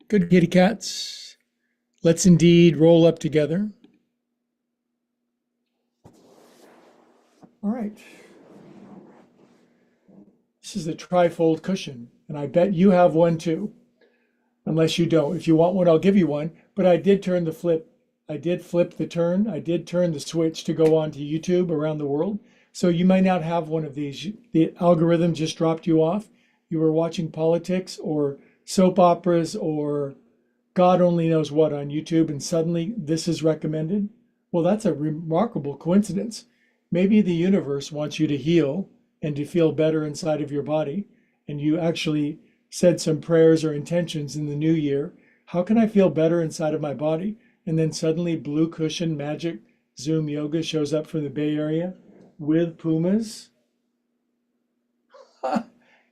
Good kitty cats. Let's indeed roll up together. All right. This is a trifold cushion, and I bet you have one too. Unless you don't. If you want one, I'll give you one. But I did turn the flip. I did flip the turn. I did turn the switch to go on to YouTube around the world. So you might not have one of these. The algorithm just dropped you off. You were watching politics or soap operas or God only knows what on YouTube, and suddenly this is recommended. Well, that's a remarkable coincidence. Maybe the universe wants you to heal and to feel better inside of your body, and you actually said some prayers or intentions in the new year. How can I feel better inside of my body? And then suddenly Blue Cushion Magic Zoom Yoga shows up from the Bay Area with pumas.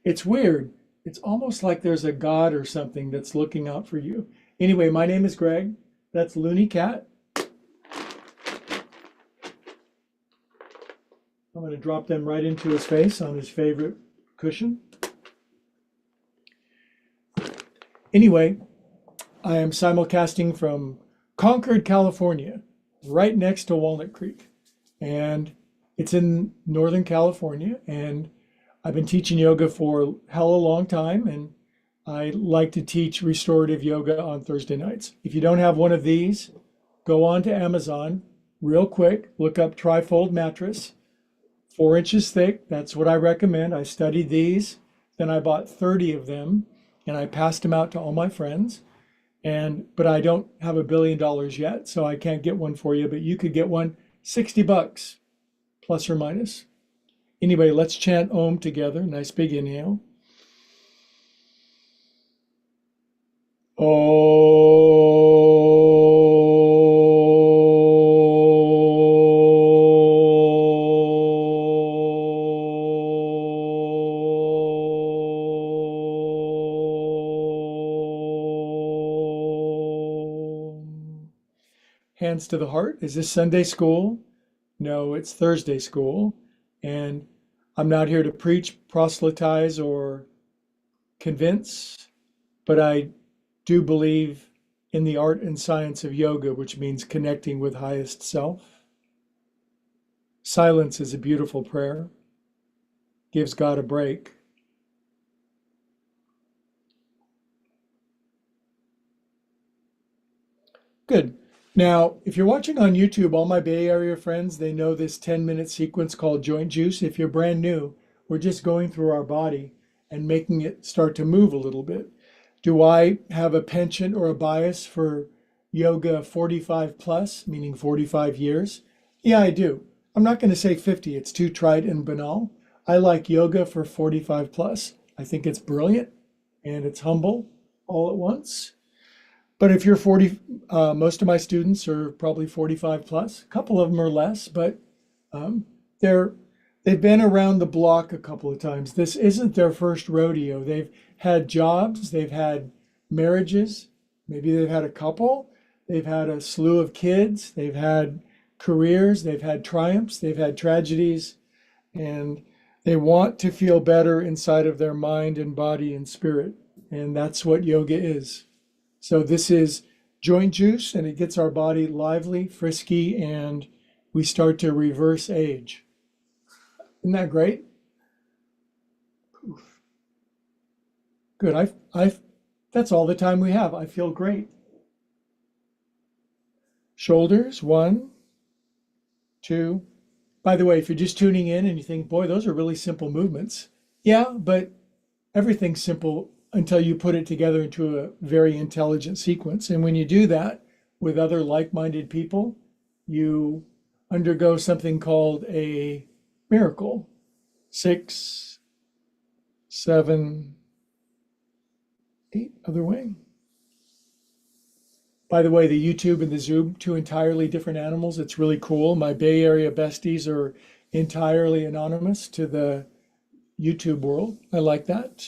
It's weird. It's almost like there's a God or something that's looking out for you. Anyway, my name is Greg. That's Looney Cat. I'm going to drop them right into his face on his favorite cushion. Anyway, I am simulcasting from Concord, California, right next to Walnut Creek. And it's in Northern California. And I've been teaching yoga for a hell of a long time. And I like to teach restorative yoga on Thursday nights. If you don't have one of these, go on to Amazon real quick, look up trifold mattress, 4 inches thick. That's what I recommend. I studied these, then I bought 30 of them and I passed them out to all my friends. But I don't have $1 billion yet, so I can't get one for you, but you could get one, $60 plus or minus. Anyway, let's chant Om together. Nice big inhale. Hands to the heart. Is this Sunday school? No, it's Thursday school. And I'm not here to preach, proselytize, or convince, but I do believe in the art and science of yoga, which means connecting with highest self. Silence is a beautiful prayer, gives God a break. Good. Now, if you're watching on YouTube, all my Bay Area friends, they know this 10-minute sequence called Joint Juice. If you're brand new, we're just going through our body and making it start to move a little bit. Do I have a penchant or a bias for yoga 45 plus, meaning 45 years? Yeah, I do. I'm not going to say 50. It's too trite and banal. I like yoga for 45 plus. I think it's brilliant and it's humble all at once. But if you're 40, most of my students are probably 45 plus. A couple of them are less, but they've been around the block a couple of times. This isn't their first rodeo. They've had jobs, they've had marriages, maybe they've had a couple, they've had a slew of kids, they've had careers, they've had triumphs, they've had tragedies, and they want to feel better inside of their mind and body and spirit. And that's what yoga is. So this is joint juice, and it gets our body lively, frisky, and we start to reverse age. Isn't that great? Poof. Good. That's all the time we have. I feel great. Shoulders, 1, 2. By the way, if you're just tuning in and you think, boy, those are really simple movements. Yeah, but everything's simple until you put it together into a very intelligent sequence. And when you do that with other like-minded people, you undergo something called a miracle. 6, 7, 8, other way. By the way, the YouTube and the Zoom, 2 entirely different animals. It's really cool. My Bay Area besties are entirely anonymous to the YouTube world. I like that.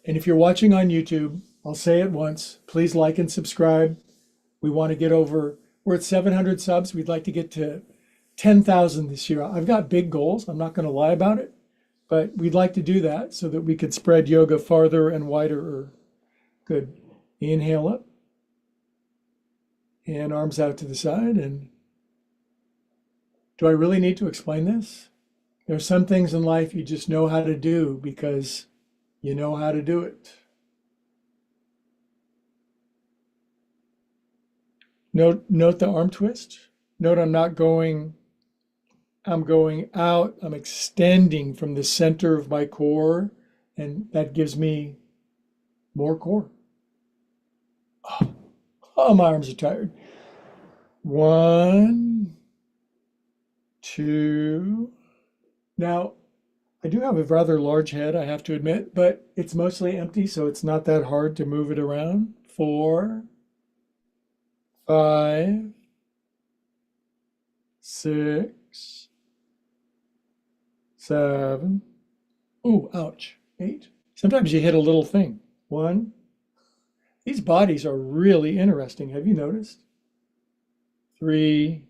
And if you're watching on YouTube, I'll say it once, please like and subscribe. We want to get we're at 700 subs. We'd like to get to 10,000 this year. I've got big goals. I'm not going to lie about it, but we'd like to do that so that we could spread yoga farther and wider. Good. Inhale up and arms out to the side. And do I really need to explain this? There are some things in life you just know how to do because you know how to do it. Note the arm twist. Note I'm going out, I'm extending from the center of my core, and that gives me more core. Oh, my arms are tired. 1, 2. Now, I do have a rather large head, I have to admit, but it's mostly empty, so it's not that hard to move it around. 4, 5, 6, 7. Ooh, ouch. 8. Sometimes you hit a little thing. 1. These bodies are really interesting. Have you noticed? 3,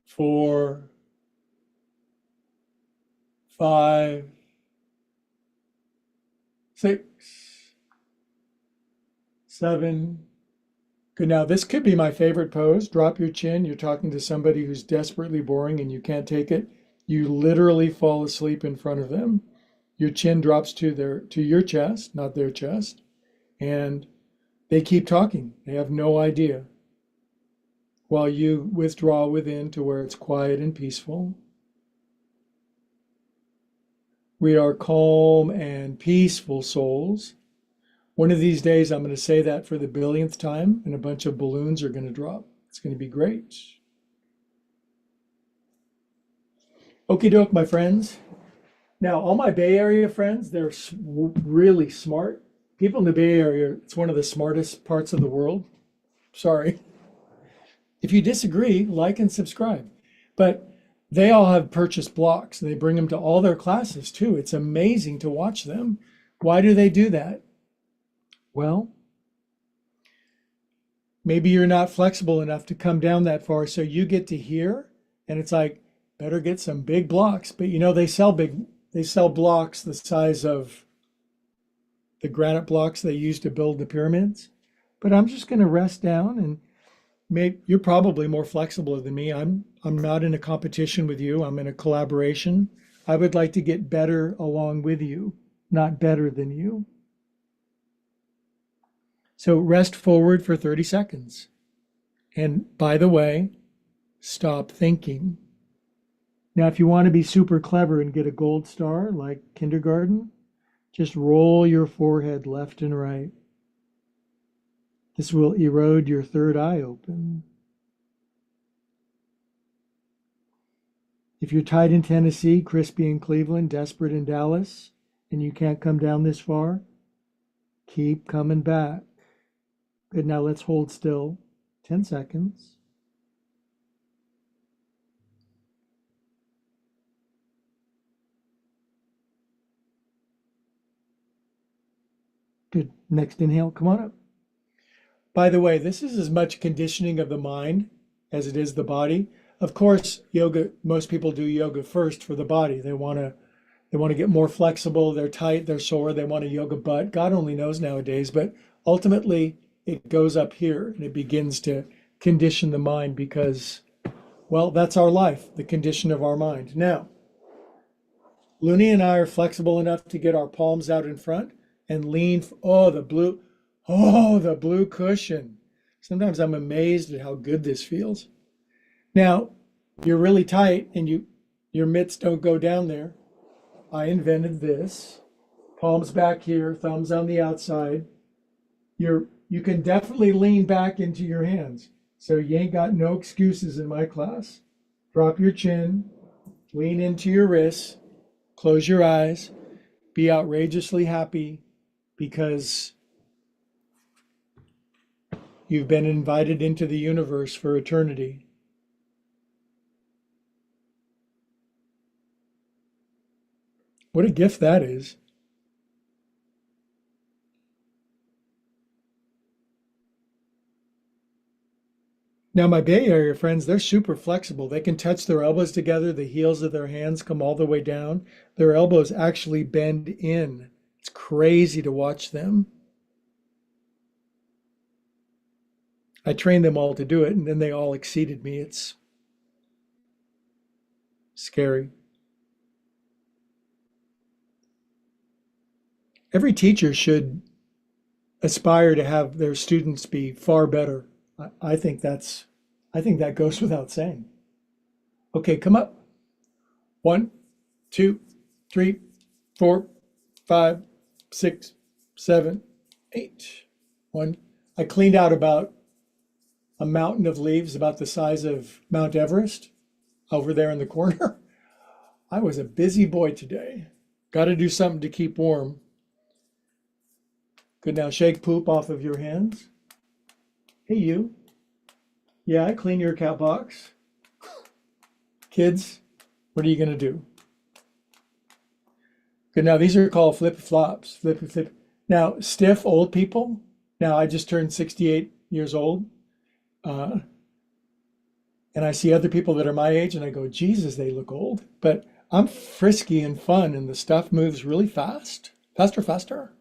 4, 5, 6, 7. Good. Now, this could be my favorite pose. Drop your chin. You're talking to somebody who's desperately boring and you can't take it. You literally fall asleep in front of them. Your chin drops to your chest, not their chest, and they keep talking. They have no idea. While you withdraw within to where it's quiet and peaceful. We are calm and peaceful souls. One of these days, I'm going to say that for the billionth time, and a bunch of balloons are going to drop. It's going to be great. Okie doke, my friends. Now, all my Bay Area friends, they're really smart. People in the Bay Area, it's one of the smartest parts of the world. Sorry. If you disagree, like and subscribe. But they all have purchased blocks. They bring them to all their classes too. It's amazing to watch them. Why do they do that? Well, maybe you're not flexible enough to come down that far, so you get to here, and it's like, better get some big blocks. But you know, they sell blocks the size of the granite blocks they used to build the pyramids. But I'm just going to rest down, and maybe you're probably more flexible than me. I'm not in a competition with you. I'm in a collaboration. I would like to get better along with you, not better than you. So rest forward for 30 seconds. And by the way, stop thinking. Now, if you want to be super clever and get a gold star like kindergarten, just roll your forehead left and right. This will erode your third eye open. If you're tight in Tennessee, crispy in Cleveland, desperate in Dallas, and you can't come down this far, keep coming back. Good, now let's hold still 10 seconds. Good, next inhale, come on up. By the way, this is as much conditioning of the mind as it is the body. Of course, yoga, most people do yoga first for the body. They want to get more flexible, they're tight, they're sore, they want a yoga butt. God only knows nowadays, but ultimately it goes up here and it begins to condition the mind because, well, that's our life, the condition of our mind. Now, Looney and I are flexible enough to get our palms out in front and lean. The blue cushion. Sometimes I'm amazed at how good this feels. Now, you're really tight and your mitts don't go down there. I invented this. Palms back here, thumbs on the outside. You can definitely lean back into your hands. So you ain't got no excuses in my class. Drop your chin, lean into your wrists, close your eyes, be outrageously happy because you've been invited into the universe for eternity. What a gift that is. Now, my Bay Area friends, they're super flexible. They can touch their elbows together. The heels of their hands come all the way down. Their elbows actually bend in. It's crazy to watch them. I trained them all to do it, and then they all exceeded me. It's scary. Every teacher should aspire to have their students be far better. I think that goes without saying. Okay, come up. 1, 2, 3, 4, 5, 6, 7, 8. I cleaned out about a mountain of leaves about the size of Mount Everest over there in the corner. I was a busy boy today. Got to do something to keep warm. Good, now shake poop off of your hands. Hey, you. Yeah, I clean your cat box. Kids, what are you going to do? Good, now these are called flip flops. Flip. Now, stiff old people. Now, I just turned 68 years old. And I see other people that are my age and I go, Jesus, they look old. But I'm frisky and fun and the stuff moves really fast. Faster.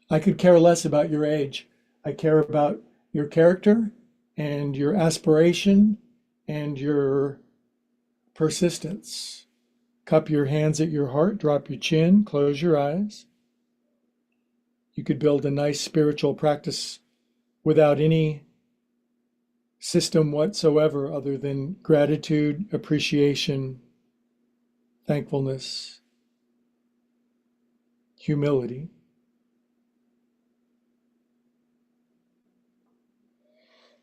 I could care less about your age. I care about your character and your aspiration and your persistence. Cup your hands at your heart, drop your chin, close your eyes. You could build a nice spiritual practice without any system whatsoever other than gratitude, appreciation, thankfulness, humility.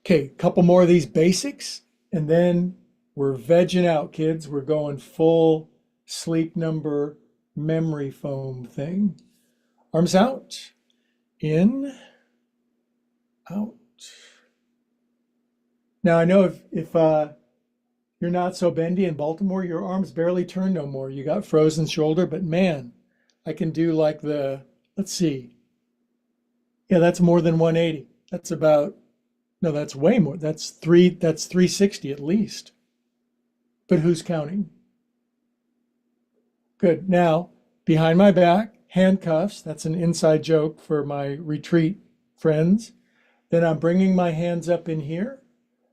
Okay, a couple more of these basics, and then we're vegging out, kids. We're going full sleep number memory foam thing. Arms out, in, out. Now I know if you're not so bendy in Baltimore, your arms barely turn no more. You got frozen shoulder, but man, I can do like let's see. Yeah, that's more than 180. That's about, no, that's way more. That's 360 at least. But who's counting? Good. Now, behind my back, handcuffs. That's an inside joke for my retreat friends. Then I'm bringing my hands up in here.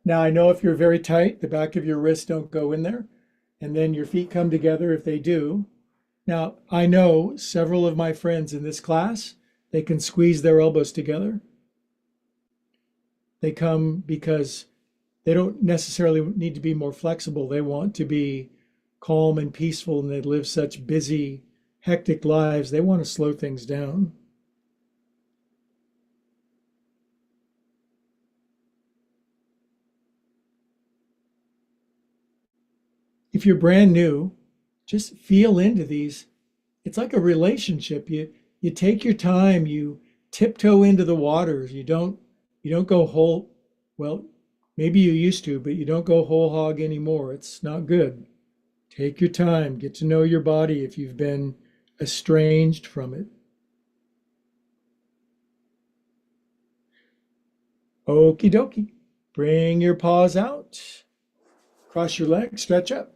Now, I know if you're very tight, the back of your wrists don't go in there. And then your feet come together if they do. Now, I know several of my friends in this class, they can squeeze their elbows together. They come because they don't necessarily need to be more flexible. They want to be calm and peaceful, and they live such busy, hectic lives. They want to slow things down. If you're brand new, just feel into these. It's like a relationship. You take your time, you tiptoe into the waters. You don't go whole, well, maybe you used to, but you don't go whole hog anymore. It's not good. Take your time, get to know your body if you've been estranged from it. Okie dokie. Bring your paws out. Cross your legs, stretch up.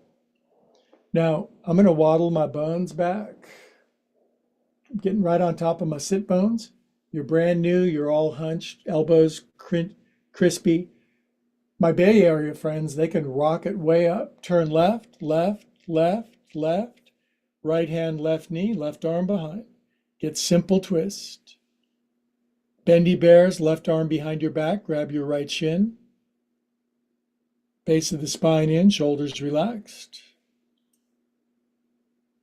Now, I'm going to waddle my bones back. Getting right on top of my sit bones. You're brand new, you're all hunched, elbows crispy. My Bay Area friends, they can rock it way up. Turn left, left, left, left. Right hand, left knee, left arm behind. Get simple twist. Bendy bears, left arm behind your back, grab your right shin. Base of the spine in, shoulders relaxed.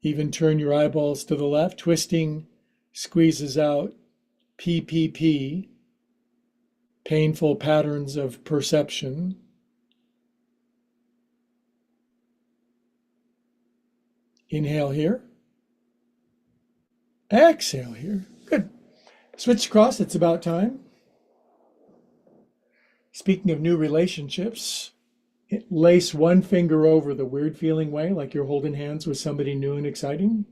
Even turn your eyeballs to the left. Twisting squeezes out PPP, painful patterns of perception. Inhale here. Exhale here. Good. Switch across, it's about time. Speaking of new relationships, lace one finger over the weird feeling way, like you're holding hands with somebody new and exciting.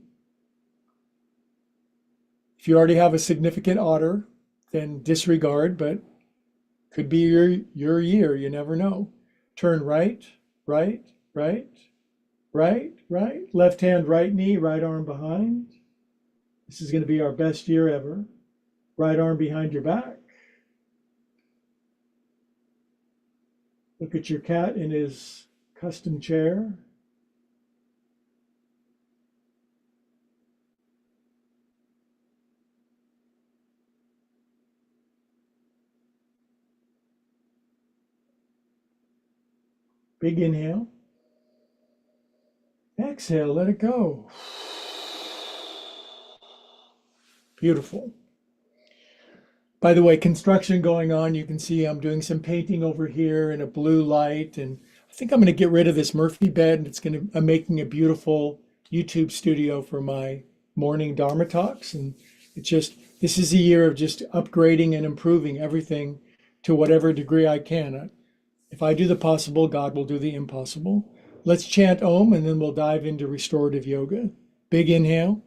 If you already have a significant otter, then disregard, but Could be your year, you never know. Turn right, right, right, right, right. Left hand, right knee, right arm behind. This is going to be our best year ever. Right arm behind your back. Look at your cat in his custom chair. Big inhale. Exhale, let it go. Beautiful. By the way, construction going on. You can see I'm doing some painting over here in a blue light, and I think I'm going to get rid of this Murphy bed. And I'm making a beautiful YouTube studio for my morning Dharma talks. And this is a year of just upgrading and improving everything to whatever degree I can. If I do the possible, God will do the impossible. Let's chant Om, and then we'll dive into restorative yoga. Big inhale.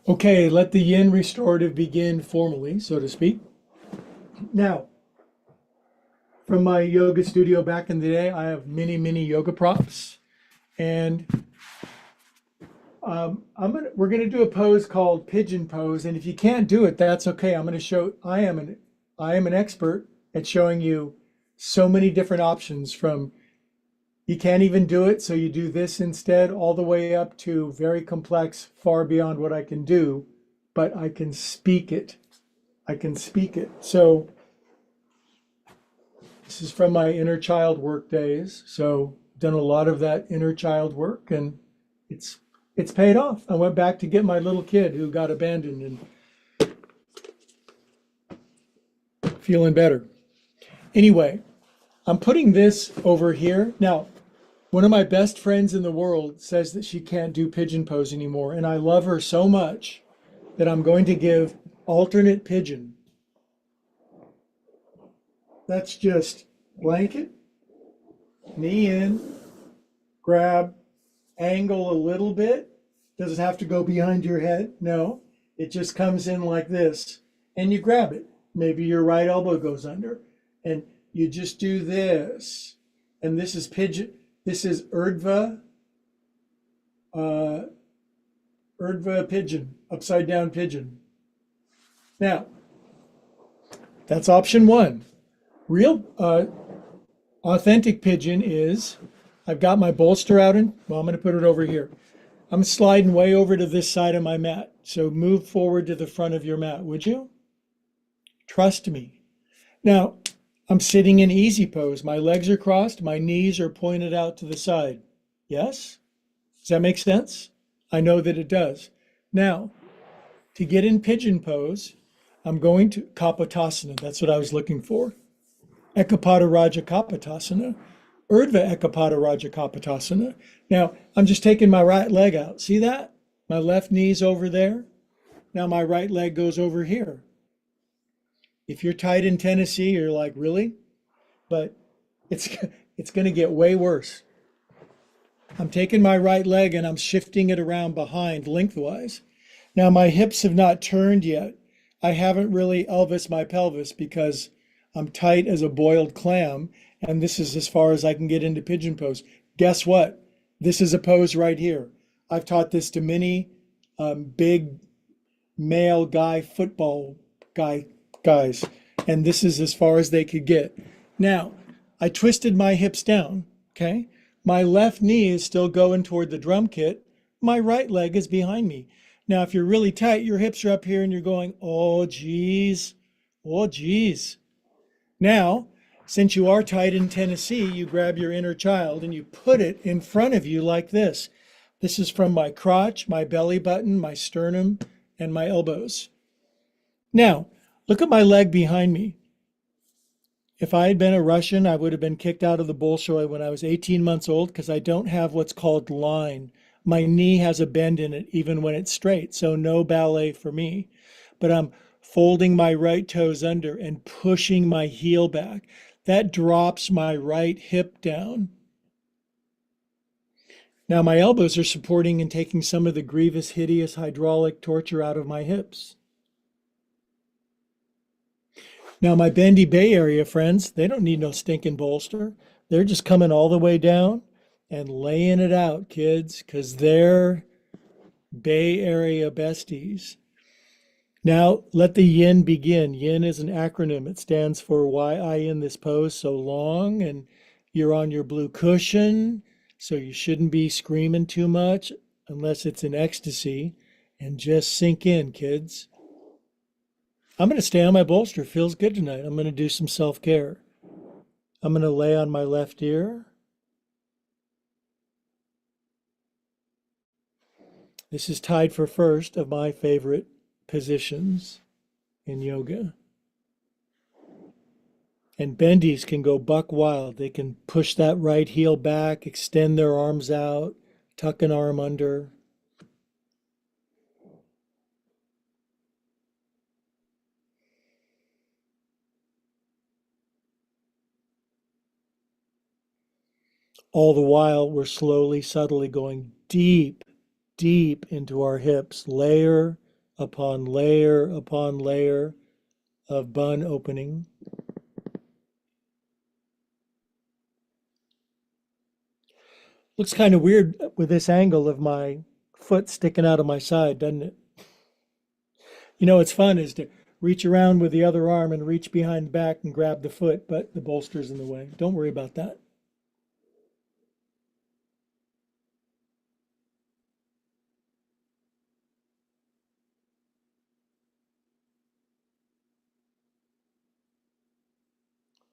Okay, let the yin restorative begin formally, so to speak. Now, from my yoga studio back in the day, I have many yoga props. And we're going to do a pose called pigeon pose. And if you can't do it, that's okay. I'm going to show, I am an expert at showing you so many different options, from you can't even do it, so you do this instead, all the way up to very complex, far beyond what I can do, but I can speak it. I can speak it. So this is from my inner child work days. So done a lot of that inner child work, and it's paid off. I went back to get my little kid who got abandoned and feeling better. Anyway, I'm putting this over here. Now, one of my best friends in the world says that she can't do pigeon pose anymore, and I love her so much that I'm going to give alternate pigeon. That's just blanket, knee in, grab, angle a little bit. Does it have to go behind your head? No, it just comes in like this, and you grab it. Maybe your right elbow goes under, and you just do this. And this is pigeon. This is Urdhva pigeon, upside down pigeon. Now, that's option one. Real authentic pigeon is, I've got my bolster out I'm going to put it over here. I'm sliding way over to this side of my mat. So move forward to the front of your mat, would you? Trust me. Now, I'm sitting in easy pose. My legs are crossed. My knees are pointed out to the side. Yes? Does that make sense? I know that it does. Now, to get in pigeon pose, I'm going to Kapotasana. That's what I was looking for. Ekapada Raja Kapotasana. Urdhva Ekapada Raja Kapotasana. Now, I'm just taking my right leg out. See that? My left knee's over there. Now my right leg goes over here. If you're tight in Tennessee, you're like, really? But it's going to get way worse. I'm taking my right leg and I'm shifting it around behind lengthwise. Now my hips have not turned yet. I haven't really Elvis my pelvis because I'm tight as a boiled clam, and this is as far as I can get into pigeon pose. Guess what? This is a pose right here. I've taught this to many big male football guys, and this is as far as they could get. Now, I twisted my hips down, okay? My left knee is still going toward the drum kit. My right leg is behind me. Now, if you're really tight, your hips are up here and you're going, oh, geez, oh, geez. Now, since you are tight in Tennessee, you grab your inner child and you put it in front of you like this. This is from my crotch, my belly button, my sternum, and my elbows. Now, look at my leg behind me. If I had been a Russian, I would have been kicked out of the Bolshoi when I was 18 months old because I don't have what's called line. My knee has a bend in it even when it's straight, so no ballet for me. But I'm folding my right toes under and pushing my heel back. That drops my right hip down. Now my elbows are supporting and taking some of the grievous, hideous hydraulic torture out of my hips. Now my bendy Bay Area friends, they don't need no stinking bolster. They're just coming all the way down and laying it out, kids, because they're Bay Area besties. Now let the yin begin. Yin is an acronym. It stands for why I in this pose so long, and you're on your blue cushion, so you shouldn't be screaming too much unless it's in ecstasy. And just sink in, kids. I'm going to stay on my bolster. Feels good tonight. I'm going to do some self-care. I'm going to lay on my left ear. This is tied for first of my favorite positions in yoga. And bendies can go buck wild. They can push that right heel back, extend their arms out, tuck an arm under. All the while, we're slowly, subtly going deep, deep into our hips, layer upon layer upon layer of bun opening. Looks kind of weird with this angle of my foot sticking out of my side, doesn't it? You know, what's fun is to reach around with the other arm and reach behind the back and grab the foot, but the bolster's in the way. Don't worry about that.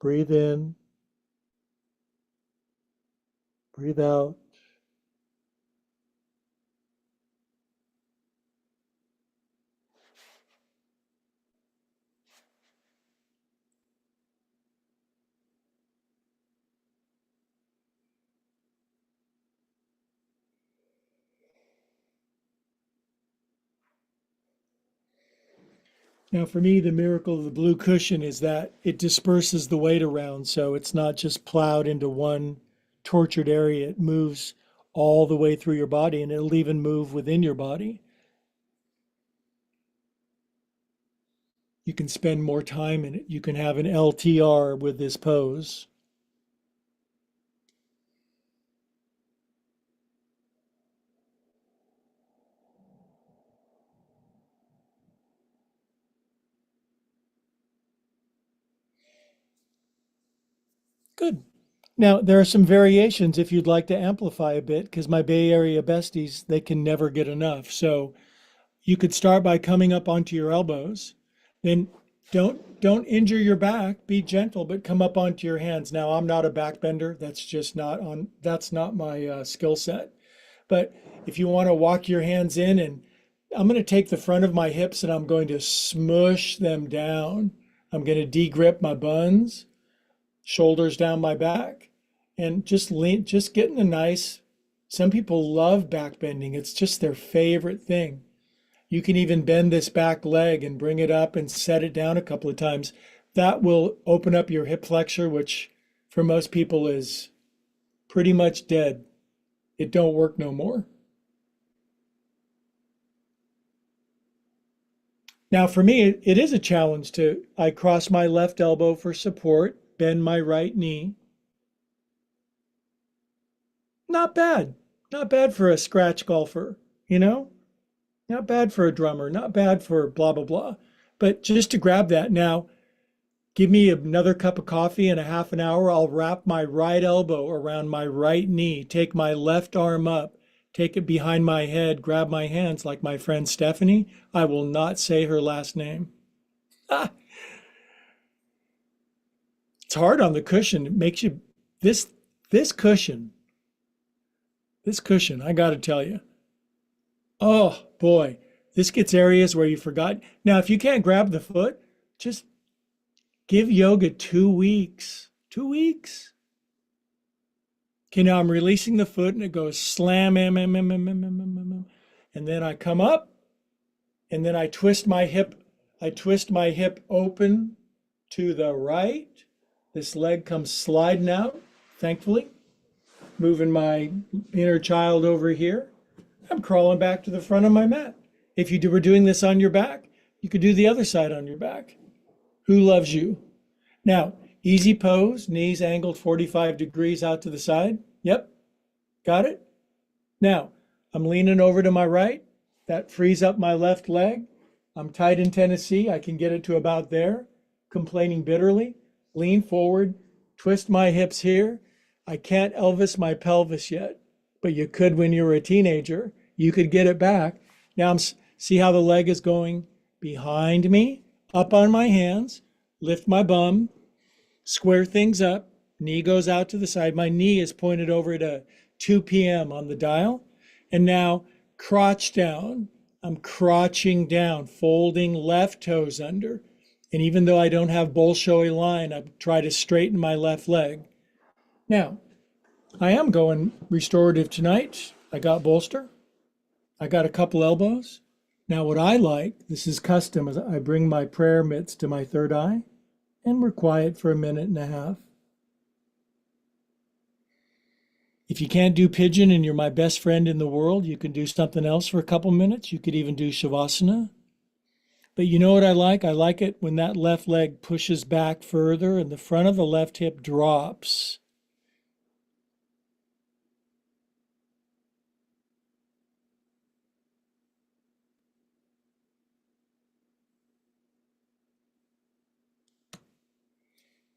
Breathe in, breathe out. Now, for me, the miracle of the blue cushion is that it disperses the weight around, so it's not just plowed into one tortured area. It moves all the way through your body, and it'll even move within your body. You can spend more time in it. You can have an LTR with this pose. Good. Now, there are some variations if you'd like to amplify a bit, because my Bay Area besties, they can never get enough. So you could start by coming up onto your elbows. Then don't injure your back. Be gentle, but come up onto your hands. Now, I'm not a backbender. That's not my skill set. But if you want to walk your hands in, and I'm going to take the front of my hips and I'm going to smush them down. I'm going to de-grip my buns, shoulders down my back, and just getting a nice, some people love back bending. It's just their favorite thing. You can even bend this back leg and bring it up and set it down a couple of times. That will open up your hip flexor, which for most people is pretty much dead. It don't work no more. Now for me, it is a challenge I cross my left elbow for support, bend my right knee. Not bad. Not bad for a scratch golfer, you know? Not bad for a drummer, not bad for blah, blah, blah. But just to grab that now, give me another cup of coffee in a half an hour. I'll wrap my right elbow around my right knee, take my left arm up, take it behind my head, grab my hands like my friend Stephanie. I will not say her last name. Ah, it's hard on the cushion. It makes you, this, this cushion, I got to tell you. Oh boy, this gets areas where you forgot. Now, if you can't grab the foot, just give yoga 2 weeks. 2 weeks. Okay, now I'm releasing the foot and it goes slam, and then I come up and then I twist my hip. I twist my hip open to the right. This leg comes sliding out, thankfully. Moving my inner child over here. I'm crawling back to the front of my mat. If you were doing this on your back, you could do the other side on your back. Who loves you? Now, easy pose, knees angled 45 degrees out to the side. Yep, got it? Now, I'm leaning over to my right. That frees up my left leg. I'm tight in Tennessee. I can get it to about there. Complaining bitterly. Lean forward, twist my hips here. I can't Elvis my pelvis yet, but you could when you were a teenager. You could get it back. Now, see how the leg is going behind me, up on my hands, lift my bum, square things up, knee goes out to the side. My knee is pointed over to 2 p.m. on the dial. And now crotch down. I'm crotching down, folding left toes under. And even though I don't have Bolshoi line, I try to straighten my left leg. Now, I am going restorative tonight. I got bolster. I got a couple elbows. Now, what I like, this is custom, is I bring my prayer mitts to my third eye, and we're quiet for a minute and a half. If you can't do pigeon and you're my best friend in the world, you can do something else for a couple minutes. You could even do Shavasana. But you know what I like? I like it when that left leg pushes back further and the front of the left hip drops.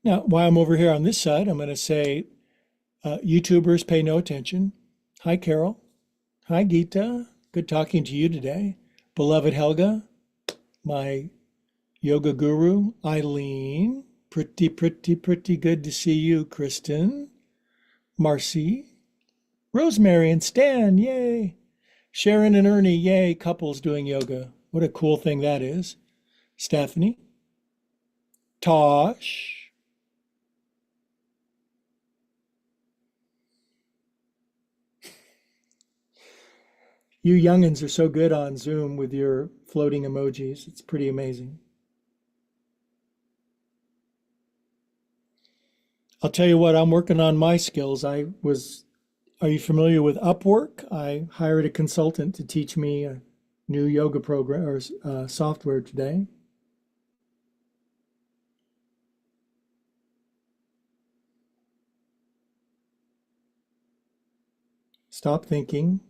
Now, while I'm over here on this side, I'm going to say, YouTubers pay no attention. Hi, Carol. Hi, Geeta. Good talking to you today. Beloved Helga, my yoga guru, Eileen. Pretty good to see you, Kristen. Marcy. Rosemary and Stan, yay. Sharon and Ernie, yay, couples doing yoga. What a cool thing that is. Stephanie. Tosh. You youngins are so good on Zoom with your floating emojis. It's pretty amazing. I'll tell you what, I'm working on my skills. Are you familiar with Upwork? I hired a consultant to teach me a new yoga program or software today. Stop thinking.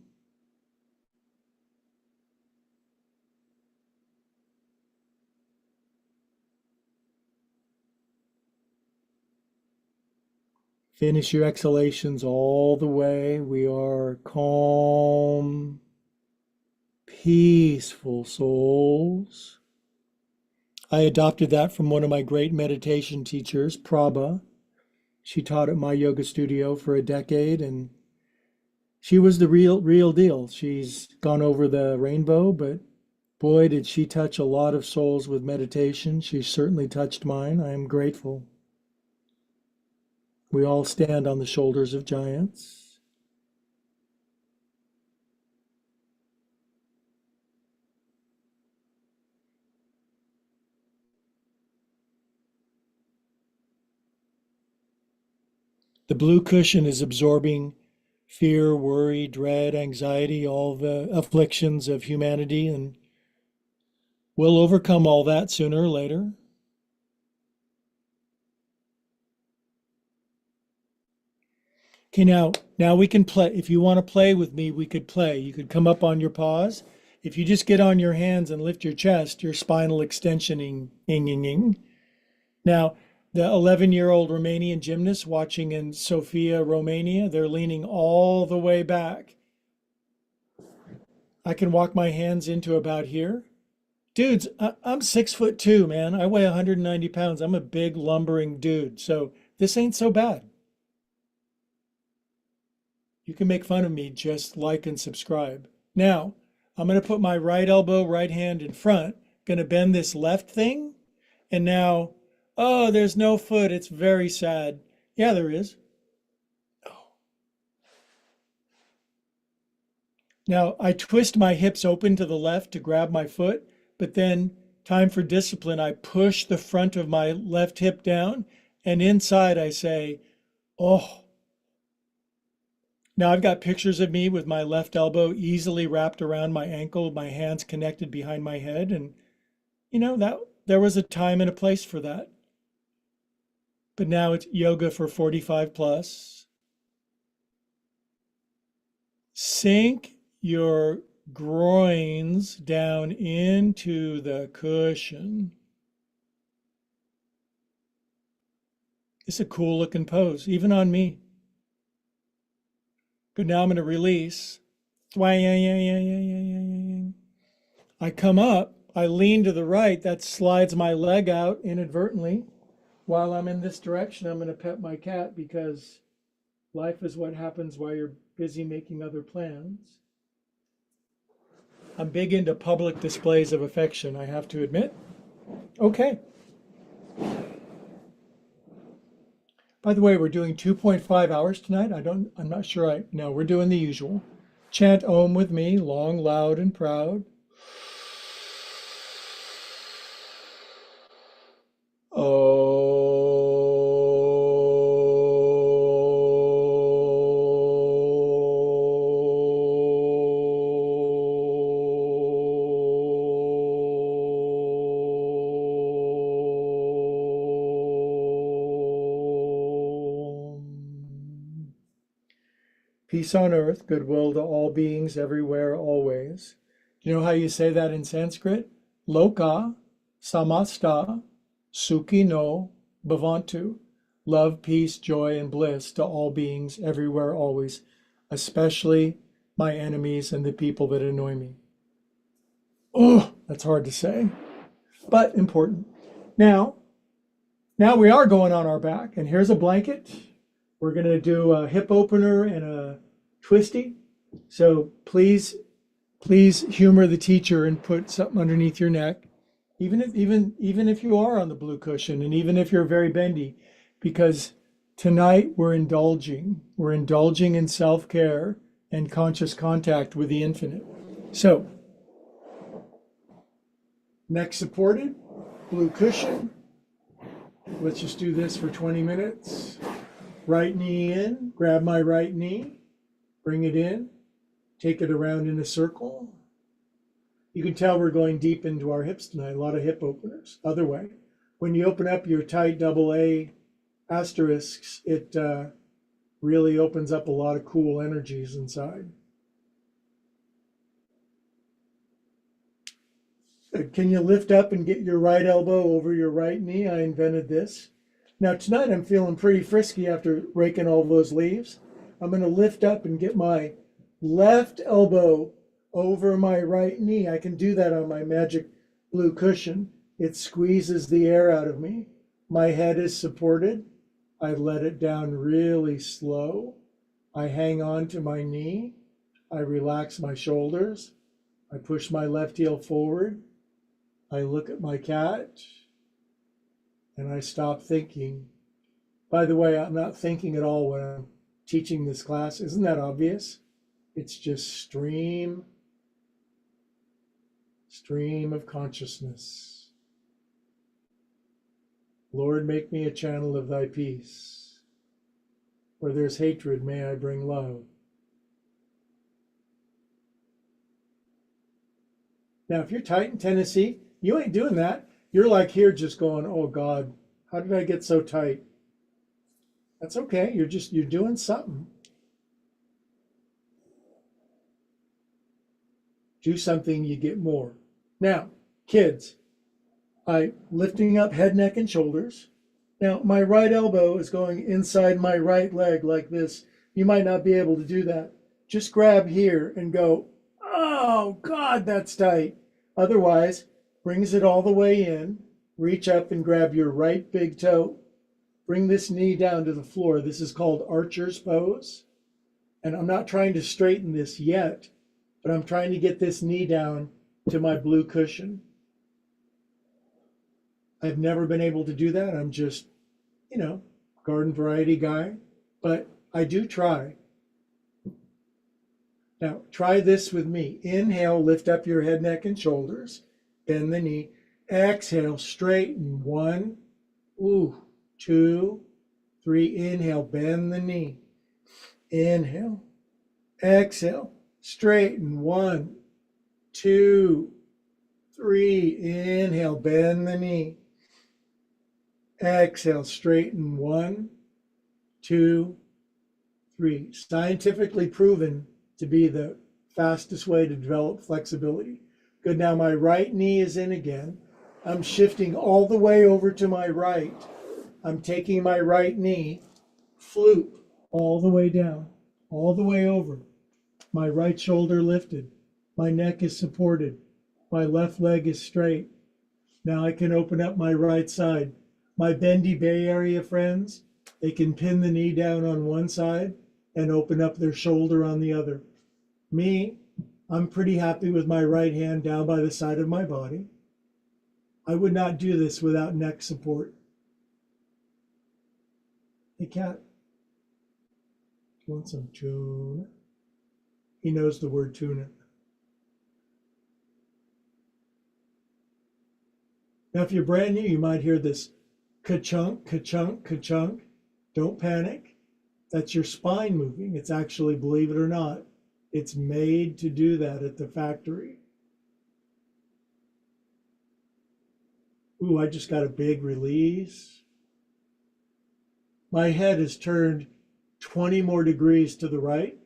Finish your exhalations all the way. We are calm, peaceful souls. I adopted that from one of my great meditation teachers, Prabha. She taught at my yoga studio for a decade, and she was the real deal. She's gone over the rainbow, but boy, did she touch a lot of souls with meditation. She certainly touched mine. I am grateful. We all stand on the shoulders of giants. The blue cushion is absorbing fear, worry, dread, anxiety, all the afflictions of humanity, and we'll overcome all that sooner or later. Okay, now we can play. If you want to play with me, we could play. You could come up on your paws. If you just get on your hands and lift your chest, your spinal extensioning. Now, the 11-year-old Romanian gymnast watching in Sofia, Romania, they're leaning all the way back. I can walk my hands into about here. Dudes, I'm 6'2", man. I weigh 190 pounds. I'm a big lumbering dude. So this ain't so bad. You can make fun of me, just like and subscribe. Now, I'm going to put my right elbow, right hand in front, going to bend this left thing. And now, oh, there's no foot. It's very sad. Yeah, there is. Oh. Now I twist my hips open to the left to grab my foot, but then time for discipline, I push the front of my left hip down and inside I say, oh. Now I've got pictures of me with my left elbow easily wrapped around my ankle, my hands connected behind my head. And that there was a time and a place for that. But now it's yoga for 45 plus. Sink your groins down into the cushion. It's a cool looking pose, even on me. Good, now I'm going to release. I come up, I lean to the right, that slides my leg out inadvertently. While I'm in this direction, I'm going to pet my cat because life is what happens while you're busy making other plans. I'm big into public displays of affection, I have to admit. Okay. By the way, we're doing 2.5 hours tonight. I'm not sure no, we're doing the usual. Chant Om with me, long, loud, and proud. Peace on earth, goodwill to all beings everywhere, always. Do you know how you say that in Sanskrit? Loka samasta sukhino bhavantu. Love, peace, joy, and bliss to all beings everywhere, always, especially my enemies and the people that annoy me. Oh, that's hard to say, but important. Now we are going on our back, and here's a blanket. We're going to do a hip opener and a twisty. So please humor the teacher and put something underneath your neck, even if you are on the blue cushion, and even if you're very bendy, because tonight we're indulging in self-care and conscious contact with the infinite. So neck supported, blue cushion. Let's just do this for 20 minutes. Right knee in, grab my right knee, bring it in, take it around in a circle. You can tell we're going deep into our hips tonight, a lot of hip openers. Other way, when you open up your tight AA asterisks, it really opens up a lot of cool energies inside. Can you lift up and get your right elbow over your right knee? I invented this. Now tonight I'm feeling pretty frisky after raking all those leaves. I'm going to lift up and get my left elbow over my right knee. I can do that on my magic blue cushion. It squeezes the air out of me. My head is supported. I let it down really slow. I hang on to my knee. I relax my shoulders. I push my left heel forward. I look at my cat. And I stop thinking. By the way, I'm not thinking at all when I'm teaching this class. Isn't that obvious? It's just stream of consciousness. Lord, make me a channel of thy peace. Where there's hatred, may I bring love. Now, if you're tight in Tennessee, you ain't doing that. You're like here just going, oh God, how did I get so tight? That's okay. You're doing something. Do something, you get more. Now, kids, lifting up head, neck, and shoulders. Now, my right elbow is going inside my right leg like this. You might not be able to do that. Just grab here and go, oh God, that's tight. Otherwise, brings it all the way in. Reach up and grab your right big toe. Bring this knee down to the floor. This is called archer's pose. And I'm not trying to straighten this yet, but I'm trying to get this knee down to my blue cushion. I've never been able to do that. I'm just, garden variety guy, but I do try. Now, try this with me. Inhale, lift up your head, neck, and shoulders. Bend the knee. Exhale, straighten. 1, 2, 3. Inhale, bend the knee. Inhale. Exhale, straighten. 1, 2, 3. Inhale, bend the knee. Exhale, straighten. 1, 2, 3. Scientifically proven to be the fastest way to develop flexibility. Good. Now my right knee is in again. I'm shifting all the way over to my right. I'm taking my right knee, floop, all the way down, all the way over. My right shoulder lifted. My neck is supported. My left leg is straight. Now I can open up my right side. My bendy Bay Area friends, they can pin the knee down on one side and open up their shoulder on the other. Me, I'm pretty happy with my right hand down by the side of my body. I would not do this without neck support. Hey, cat, do you want some tuna? He knows the word tuna. Now, if you're brand new, you might hear this ka-chunk, ka-chunk, ka-chunk. Don't panic. That's your spine moving. It's actually, believe it or not, it's made to do that at the factory. Ooh, I just got a big release. My head is turned 20 more degrees to the right.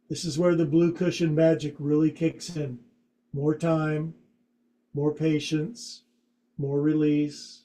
This is where the blue cushion magic really kicks in. More time, more patience, more release.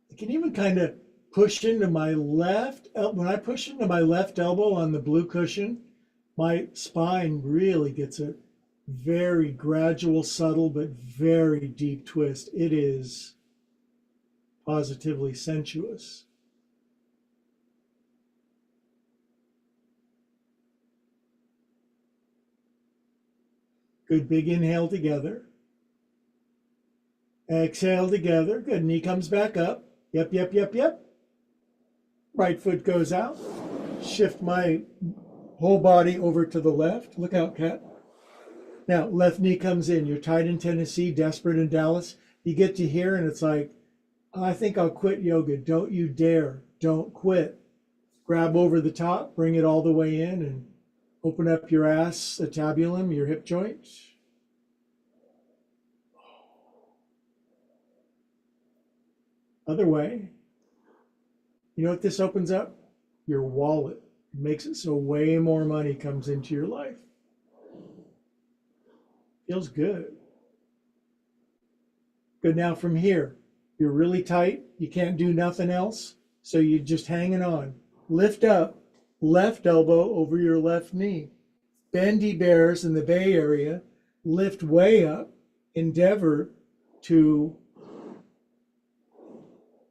I can even kind of push into my left. When I push into my left elbow on the blue cushion, my spine really gets a very gradual, subtle, but very deep twist. It is positively sensuous. Good, big inhale together. Exhale together. Good, knee comes back up. Yep, yep, yep, yep. Right foot goes out. Shift my whole body over to the left. Look out, cat. Now, left knee comes in. You're tight in Tennessee, desperate in Dallas. You get to here and it's like, I think I'll quit yoga. Don't you dare. Don't quit. Grab over the top, bring it all the way in and open up your acetabulum, your hip joint. Other way. You know what this opens up? Your wallet. It makes it so way more money comes into your life. Feels good. Good, now from here, you're really tight. You can't do nothing else. So you're just hanging on. Lift up, left elbow over your left knee. Bendy bears in the Bay Area, lift way up. Endeavor to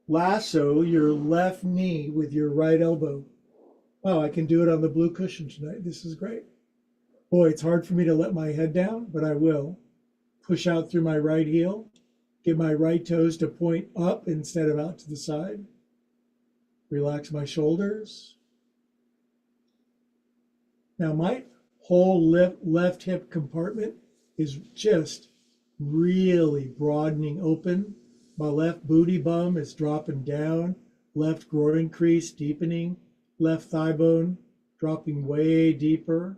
lasso your left knee with your right elbow. Wow, I can do it on the blue cushion tonight. This is great. Boy, it's hard for me to let my head down, but I will. Push out through my right heel. Get my right toes to point up instead of out to the side. Relax my shoulders. Now my whole left hip compartment is just really broadening open. My left booty bum is dropping down. Left groin crease deepening. Left thigh bone dropping way deeper.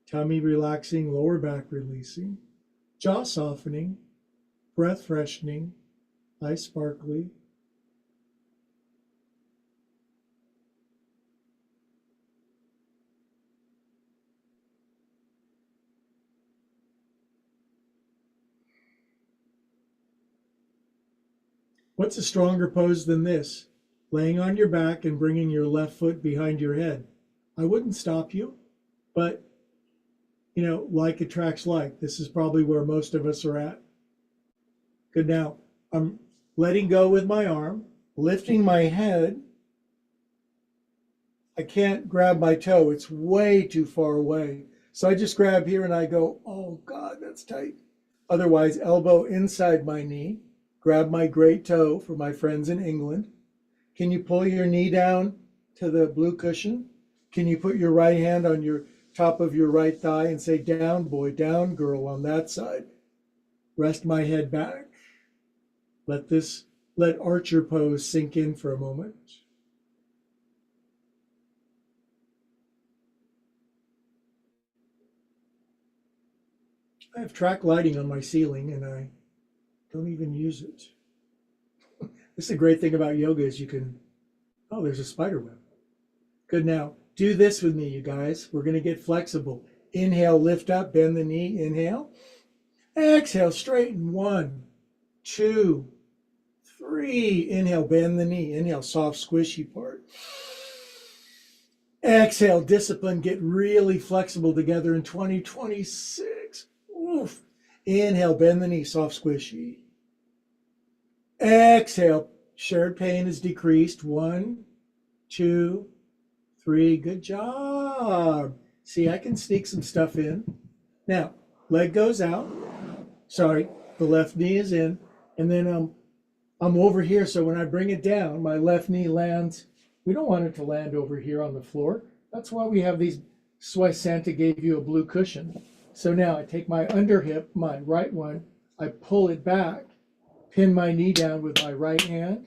Tummy relaxing, lower back releasing. Jaw softening. Breath freshening. Eyes sparkly. What's a stronger pose than this? Laying on your back and bringing your left foot behind your head. I wouldn't stop you, but Like attracts like. This is probably where most of us are at. Good. Now I'm letting go with my arm, lifting my head. I can't grab my toe. It's way too far away. So I just grab here and I go, oh God, that's tight. Otherwise, elbow inside my knee, grab my great toe for my friends in England. Can you pull your knee down to the blue cushion? Can you put your right hand on your top of your right thigh and say, down boy, down girl on that side? Rest my head back. Let archer pose sink in for a moment. I have track lighting on my ceiling and I don't even use it. This is a great thing about yoga is oh, there's a spider web. Good. Now do this with me, you guys. We're going to get flexible. Inhale, lift up, bend the knee. Inhale. Exhale, straighten. 1, 2, 3. Inhale, bend the knee. Inhale, soft, squishy part. Exhale, discipline, get really flexible together in 2026. Oof. Inhale, bend the knee, soft, squishy. Exhale, shared pain is decreased. 1, 2, 3. Good job. See, I can sneak some stuff in. Now, leg goes out. Sorry, the left knee is in. And then I'm over here. So when I bring it down, my left knee lands. We don't want it to land over here on the floor. That's why we have these. That's why Santa gave you a blue cushion. So now I take my under hip, my right one, I pull it back, pin my knee down with my right hand.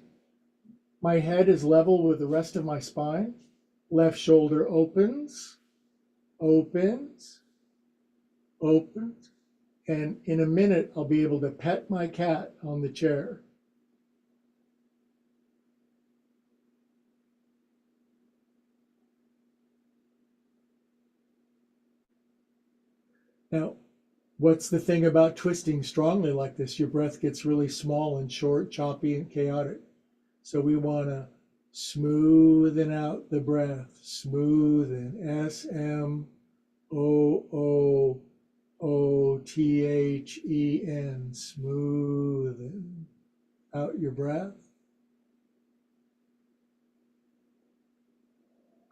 My head is level with the rest of my spine. Left shoulder opens, opens, opens. And in a minute, I'll be able to pet my cat on the chair. Now, what's the thing about twisting strongly like this? Your breath gets really small and short, choppy, and chaotic. So we want to smoothen out the breath. Smoothen. SMOOTHEN. Smoothen out your breath.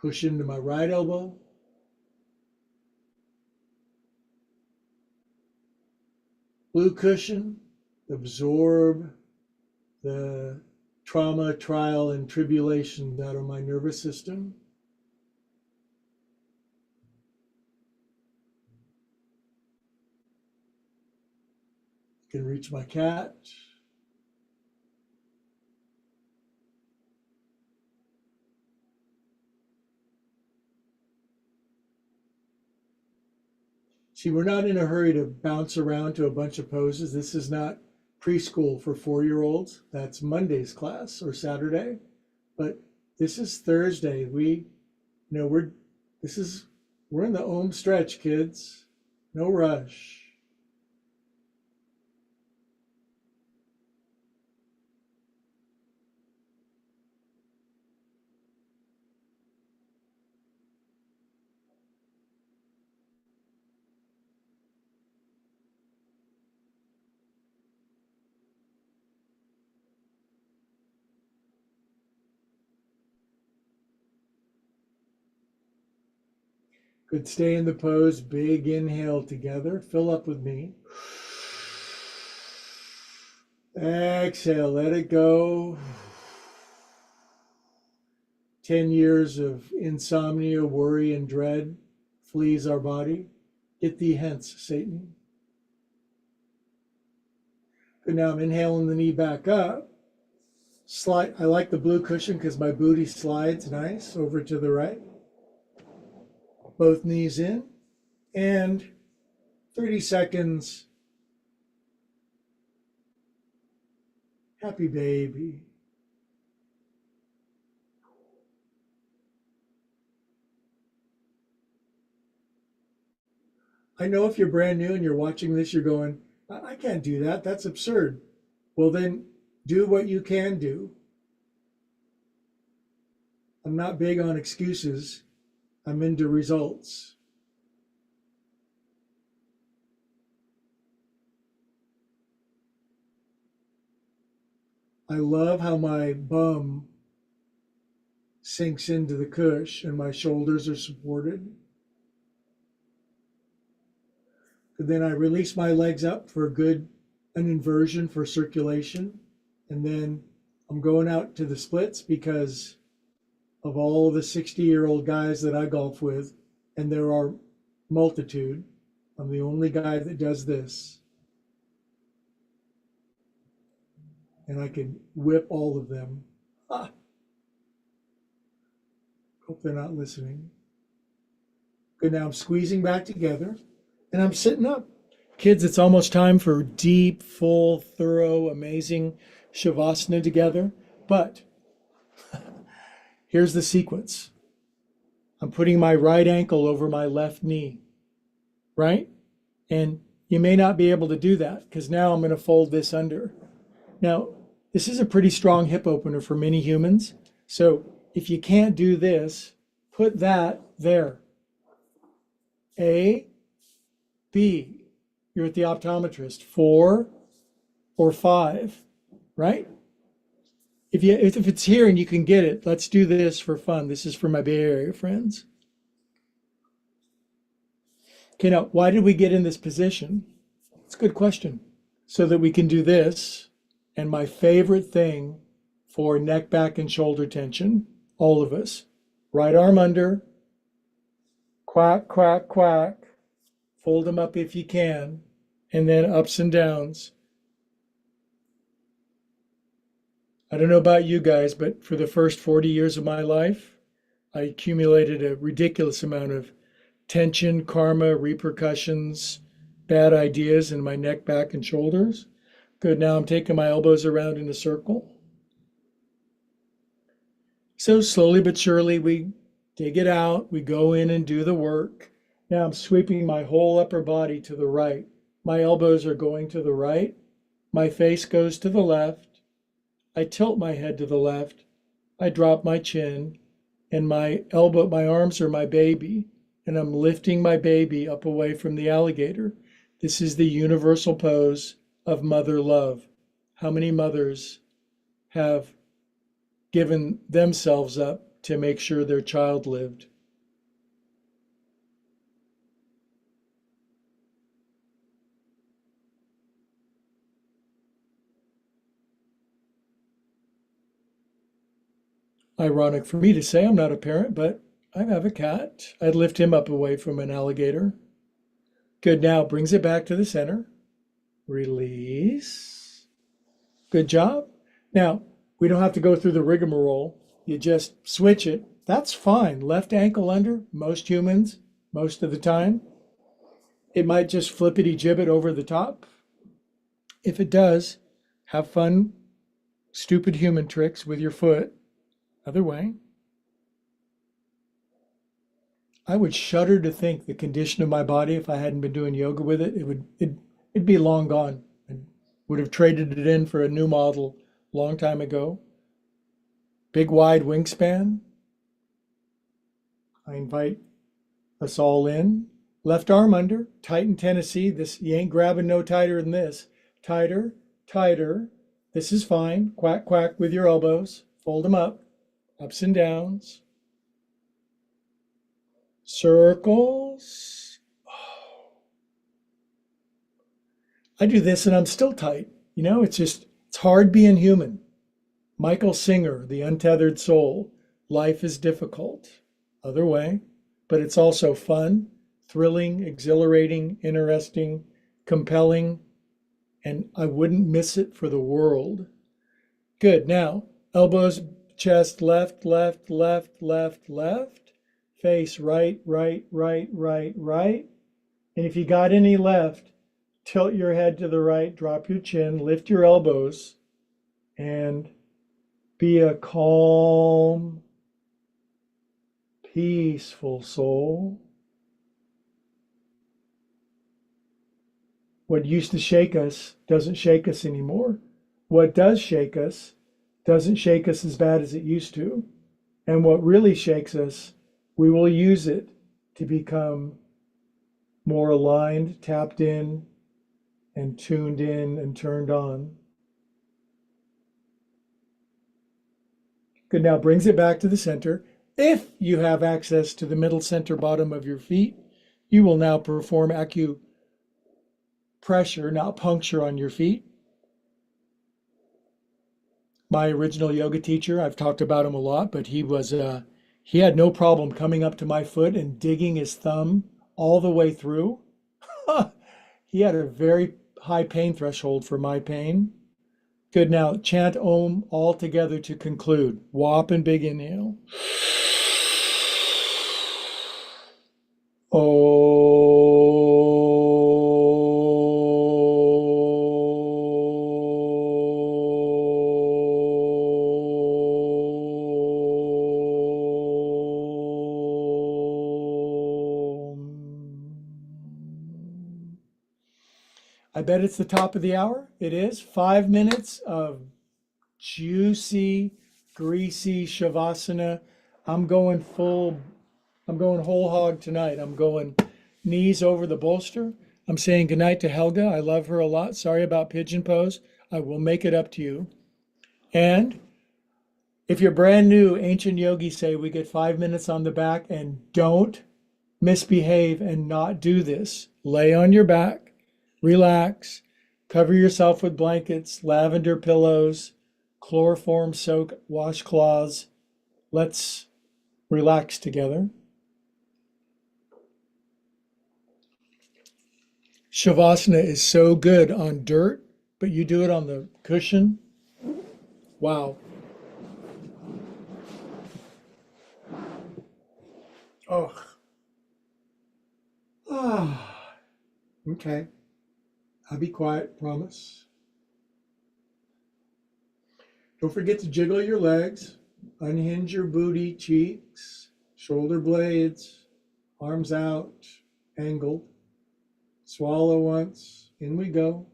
Push into my right elbow. Blue cushion, absorb the trauma, trial, and tribulation out of my nervous system. Can reach my cat. See, we're not in a hurry to bounce around to a bunch of poses. This is not preschool for 4-year-olds. That's Monday's class or Saturday. But this is Thursday. We're in the home stretch, kids. No rush. Good. Stay in the pose. Big inhale together. Fill up with me. Exhale. Let it go. 10 years of insomnia, worry, and dread flees our body. Get thee hence, Satan. Good. Now I'm inhaling the knee back up. Slide. I like the blue cushion because my booty slides nice over to the right. Both knees in, and 30 seconds. Happy baby. I know if you're brand new and you're watching this, you're going, I can't do that. That's absurd. Well, then do what you can do. I'm not big on excuses. I'm into results. I love how my bum sinks into the cush and my shoulders are supported. And then I release my legs up for an inversion for circulation. And then I'm going out to the splits because of all the 60-year-old guys that I golf with, and there are multitude. I'm the only guy that does this. And I can whip all of them. Ah. Hope they're not listening. Good, now I'm squeezing back together and I'm sitting up. Kids, it's almost time for deep, full, thorough, amazing Shavasana together. But here's the sequence. I'm putting my right ankle over my left knee, right? And you may not be able to do that because now I'm going to fold this under. Now, this is a pretty strong hip opener for many humans. So if you can't do this, put that there. A, B. You're at the optometrist. 4 or 5, right? If it's here and you can get it, let's do this for fun. This is for my Bay Area friends. Okay, now, why did we get in this position? It's a good question. So that we can do this. And my favorite thing for neck, back, and shoulder tension, all of us, right arm under, quack, quack, quack, fold them up if you can, and then ups and downs. I don't know about you guys, but for the first 40 years of my life, I accumulated a ridiculous amount of tension, karma, repercussions, bad ideas in my neck, back, and shoulders. Good, now I'm taking my elbows around in a circle. So slowly but surely we dig it out, we go in and do the work. Now I'm sweeping my whole upper body to the right. My elbows are going to the right. My face goes to the left. I tilt my head to the left. I drop my chin and my arms are my baby, and I'm lifting my baby up away from the alligator. This is the universal pose of mother love. How many mothers have given themselves up to make sure their child lived? Ironic for me to say, I'm not a parent, but I have a cat. I'd lift him up away from an alligator. Good, now brings it back to the center. Release. Good job. Now, we don't have to go through the rigmarole. You just switch it. That's fine. Left ankle under, most humans, most of the time. It might just flippity gibbet over the top. If it does, have fun, stupid human tricks with your foot. Other way. I would shudder to think the condition of my body if I hadn't been doing yoga with it. It'd be long gone. I would have traded it in for a new model long time ago. Big wide wingspan. I invite us all in. Left arm under, tight in Tennessee. This, you ain't grabbing no tighter than this. Tighter, tighter. This is fine. Quack, quack with your elbows. Fold them up. Ups and downs. Circles. I do this and I'm still tight. You know, it's hard being human. Michael Singer, The Untethered Soul. Life is difficult. Other way. But it's also fun, thrilling, exhilarating, interesting, compelling, and I wouldn't miss it for the world. Good. Now, elbows, chest, left, left, left, left, left. Face right, right, right, right, right. And if you got any left, tilt your head to the right, drop your chin, lift your elbows, and be a calm, peaceful soul. What used to shake us doesn't shake us anymore. What does shake us doesn't shake us as bad as it used to. And what really shakes us, we will use it to become more aligned, tapped in, and tuned in and turned on. Good. Now brings it back to the center. If you have access to the middle center bottom of your feet, you will now perform acupressure, not puncture, on your feet. My original yoga teacher, I've talked about him a lot, but he had no problem coming up to my foot and digging his thumb all the way through. He had a very high pain threshold for my pain. Good. Now chant Om all together to conclude. WAP and big inhale. I bet it's the top of the hour. It is 5 minutes of juicy, greasy shavasana. I'm going full, I'm going whole hog tonight. I'm going knees over the bolster. I'm saying goodnight to Helga. I love her a lot. Sorry about pigeon pose. I will make it up to you. And if you're brand new, ancient yogis say we get 5 minutes on the back, and don't misbehave and not do this. Lay on your back, relax, cover yourself with blankets, lavender pillows, chloroform soak washcloths. Let's relax together. Shavasana is so good on dirt, but you do it on the cushion. Wow. Oh. Ah. Okay. I'll be quiet, promise. Don't forget to jiggle your legs, unhinge your booty cheeks, shoulder blades, arms out, angled. Swallow once. In we go.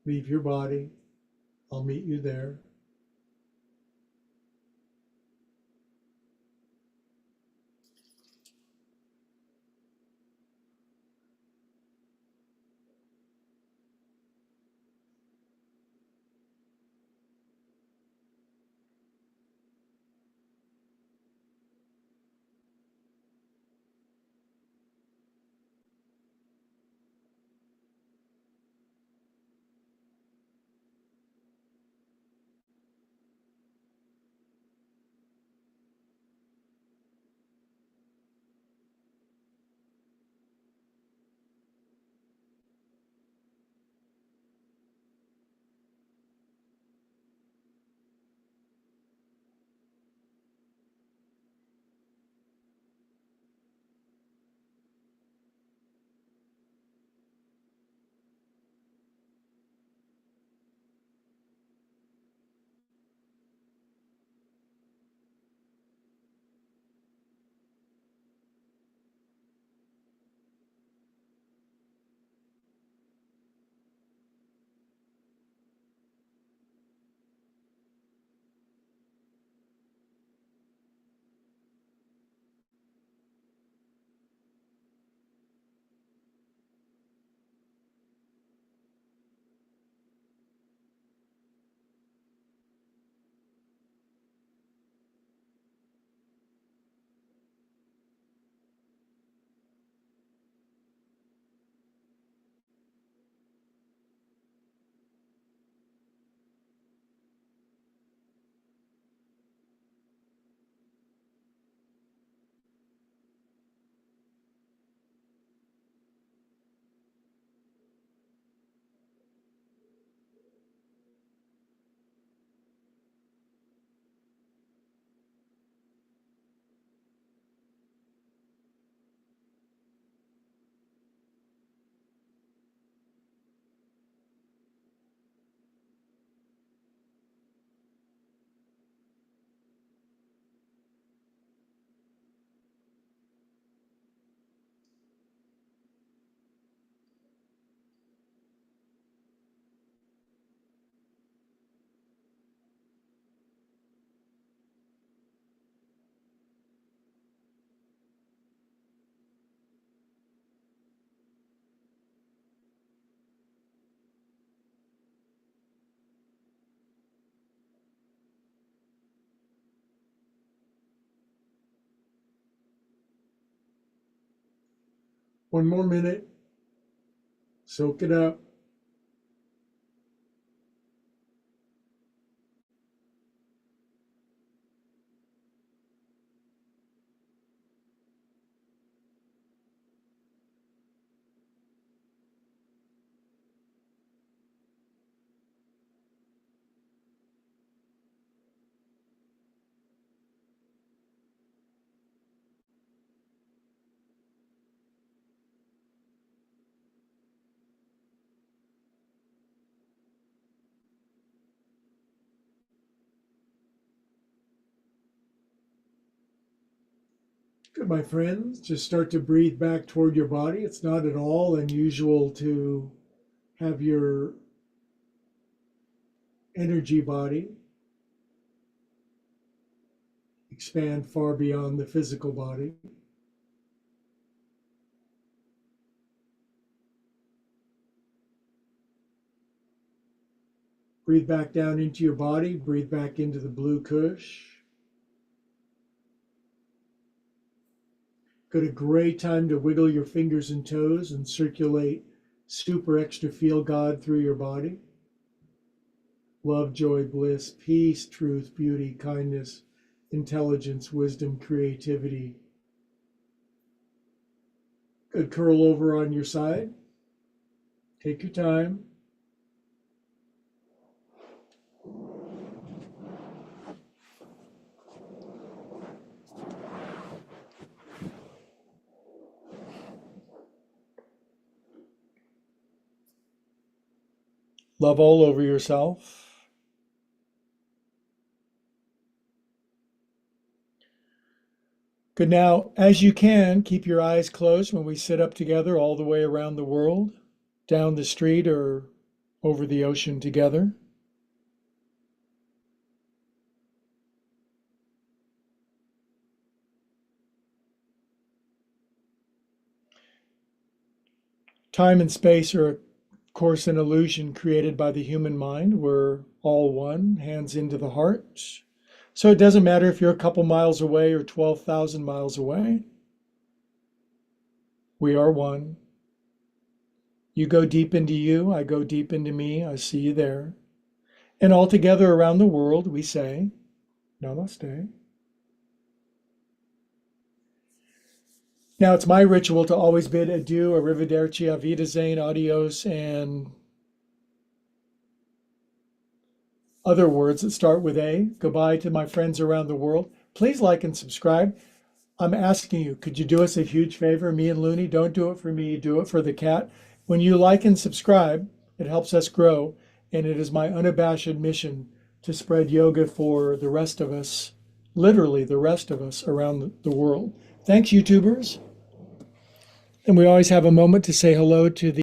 Leave your body. I'll meet you there. One more minute. Soak it up. Good, my friends. Just start to breathe back toward your body. It's not at all unusual to have your energy body expand far beyond the physical body. Breathe back down into your body. Breathe back into the blue kush. Got a great time to wiggle your fingers and toes and circulate super extra feel God through your body. Love, joy, bliss, peace, truth, beauty, kindness, intelligence, wisdom, creativity. Good. Curl over on your side. Take your time. Love all over yourself. Good. Now, as you can, keep your eyes closed when we sit up together all the way around the world, down the street or over the ocean together. Time and space are, of course, an illusion created by the human mind. We're all one, hands into the heart. So it doesn't matter if you're a couple miles away or 12,000 miles away. We are one. You go deep into you, I go deep into me, I see you there. And all together around the world, we say, Namaste. Now, it's my ritual to always bid adieu, arrivederci, auf Wiedersehen, adios, and other words that start with A. Goodbye to my friends around the world. Please like and subscribe. I'm asking you, could you do us a huge favor? Me and Looney, don't do it for me, do it for the cat. When you like and subscribe, it helps us grow, and it is my unabashed mission to spread yoga for the rest of us, literally the rest of us around the world. Thanks, YouTubers. And we always have a moment to say hello to the